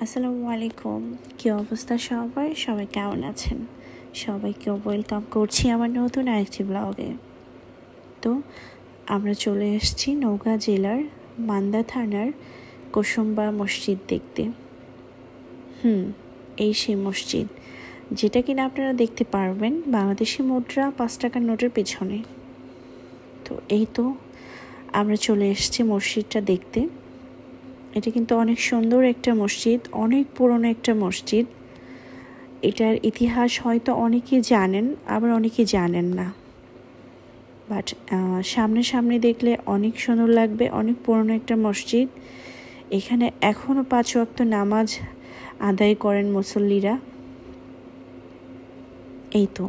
আসসালামু আলাইকুম। কী অবস্থা সবার? সবাই কেমন আছেন? সবাইকে ওয়েলকাম করছি আমার নতুন আরেকটি ব্লগে। তো আমরা চলে এসেছি নওগাঁ জেলার মান্দা থানার কুসুম্বা মসজিদ দেখতে। এই সেই মসজিদ যেটা কিনা আপনারা দেখতে পারবেন বাংলাদেশি মুদ্রা 5 টাকার নোটের পেছনে। তো এই তো আমরা চলে এসেছি মসজিদটা দেখতে। এটা কিন্তু অনেক সুন্দর একটা মসজিদ, অনেক পুরনো একটা মসজিদ। এটার ইতিহাস হয়তো অনেকেই জানেন, আবার অনেকেই জানেন না। বাট সামনে দেখলে অনেক সুন্দর লাগবে। অনেক পুরনো একটা মসজিদ। এখানে এখনও 5 ওয়াক্ত নামাজ আদায় করেন মুসল্লিরা। এই তো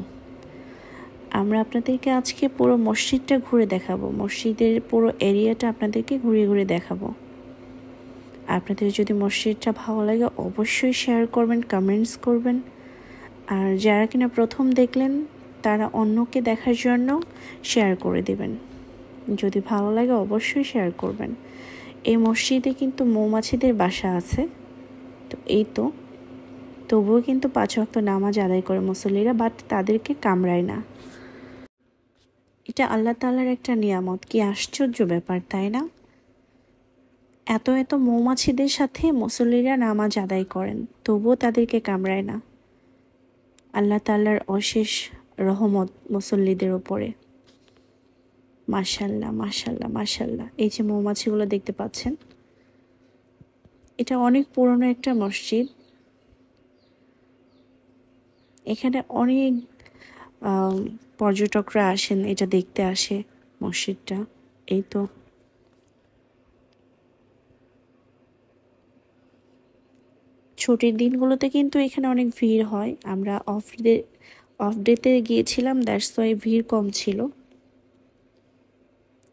আমরা আপনাদেরকে আজকে পুরো মসজিদটা ঘুরে দেখাবো। মসজিদের পুরো এরিয়াটা আপনাদেরকে ঘুরে দেখাবো। আপনাদের যদি মসজিদটা ভালো লাগে অবশ্যই শেয়ার করবেন, কমেন্টস করবেন। আর যারা কিনা প্রথম দেখলেন তারা অন্যকে দেখার জন্য শেয়ার করে দেবেন। যদি ভালো লাগে অবশ্যই শেয়ার করবেন। এই মসজিদে কিন্তু মৌমাছিদের বাসা আছে। তো এই তো তবুও কিন্তু 5 ওয়াক্ত নামাজ আদায় করে মুসল্লিরা, বাট তাদেরকে কামড়ায় না। এটা আল্লাহ তাআলার একটা নিয়ামত। কি আশ্চর্য ব্যাপার, তাই না? এত মৌমাছিদের সাথে মুসল্লিরা নামাজ আদায় করেন, তবুও তাদেরকে কামড়ায় না। আল্লাহ তাআলার অশেষ রহমত মুসল্লিদের উপরে। মাশাআল্লাহ মাশাআল্লাহ মাশাআল্লাহ। এই যে মৌমাছিগুলো দেখতে পাচ্ছেন, এটা অনেক পুরনো একটা মসজিদ। এখানে অনেক পর্যটকরা আসেন, এটা দেখতে আসে মসজিদটা। এই তো ছুটির দিনগুলোতে কিন্তু এখানে অনেক ভিড় হয়। আমরা অফ ডেতে গিয়েছিলাম, দ্যাটস ওয়াই ভিড় কম ছিল।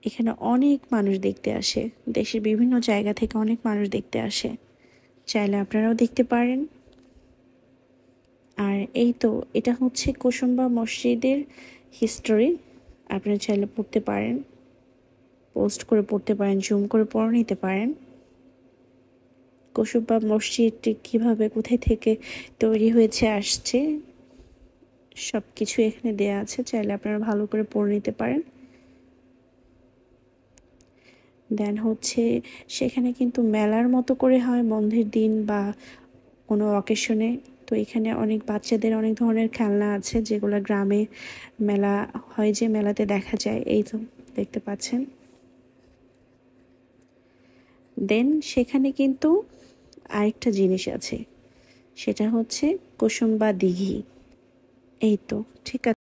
এখানে অনেক মানুষ দেখতে আসে, দেশের বিভিন্ন জায়গা থেকে অনেক মানুষ দেখতে আসে। চাইলে আপনারাও দেখতে পারেন। আর এই তো এটা হচ্ছে কুসুম্বা মসজিদের হিস্টোরি। আপনারা চাইলে পড়তে পারেন, পোস্ট করে পড়তে পারেন, জুম করে পড়ে নিতে পারেন। কুসুম্বা মসজিদটি কীভাবে, কোথায় থেকে তৈরি হয়েছে আসছে সব কিছু এখানে দেয়া আছে। চাইলে আপনারা ভালো করে পড়ে নিতে পারেন। দেন হচ্ছে সেখানে কিন্তু মেলার মতো করে হয় বন্ধের দিন বা কোনো অকেশনে। তো এখানে অনেক বাচ্চাদের অনেক ধরনের খেলনা আছে, যেগুলো গ্রামে মেলা হয় যে মেলাতে দেখা যায়। এই তো দেখতে পাচ্ছেন। দেন সেখানে কিন্তু আরেকটা জিনিস আছে, সেটা হচ্ছে কুসুম্বা দিঘি। এই তো ঠিক আছে।